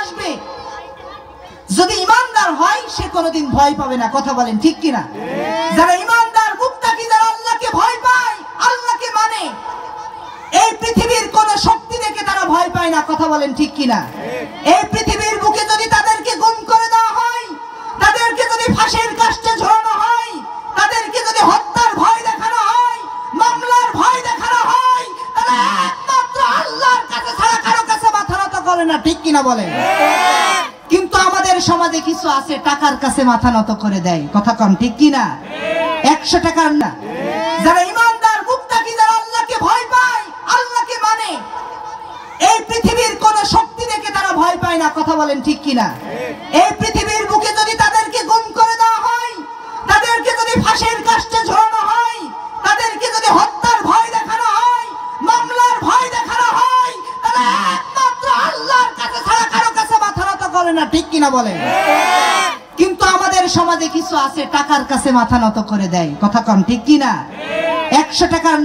আসবে। যদি ইমানদার হয় সে কোনোদিন ভয় পাবে না। কথা বলেন ঠিক কিনা? যারা ইমানদার মুত্তাকি, যারা আল্লাহকে ভয় পায়, আল্লাহকে মানে, এই পৃথিবীর কোন শক্তি দেখে তারা ভয় পায় না। কথা বলেন ঠিক কিনা? এই পৃথিবীর বুকে যদি তাদেরকে গুম করে দেওয়া হয়, তাদেরকে যদি ফাঁসির কাস্টে ঝোলানো হয়, তাদেরকে যদি হত্যার ভয় দেখানো হয়, মামলার ভয় দেখানো হয়, তাহলে একমাত্র আল্লাহর কাছে ছাড়া কারো কাছে মাথা নত করে না। ঠিক কিনা বলেন? কিন্তু আমাদের সমাজে কিছু আছে টাকার কাছে মাথা নত করে দেয়। কথা কম ঠিক কিনা? 100 টাকার না। যারা ইমানদার মুত্তাকি, যারা আল্লাহকে ভয় পায়, আল্লাহকে মানে, এই পৃথিবীর কোন শক্তি দেখে তারা ভয় পায় না। কথা বলেন ঠিক কিনা? এই পৃথিবীর বুকে যদি তাদেরকে গুম করে দেওয়া হয়, তাদেরকে যদি ফাঁসির কাস্টে ঝোলানো হয়, তাদেরকে যদি হত্যার ভয় দেখানো হয়, মামলার ভয় দেখানো হয়, তাহলে একমাত্র আল্লাহর কাছে ছাড়া কারো কাছে মাথা নত করে না। ঠিক কিনা বলেন? কিন্তু আমাদের সমাজে কিছু আছে টাকার কাছে মাথা নত করে দেয়। কথা কম ঠিক কিনা? 100 টাকার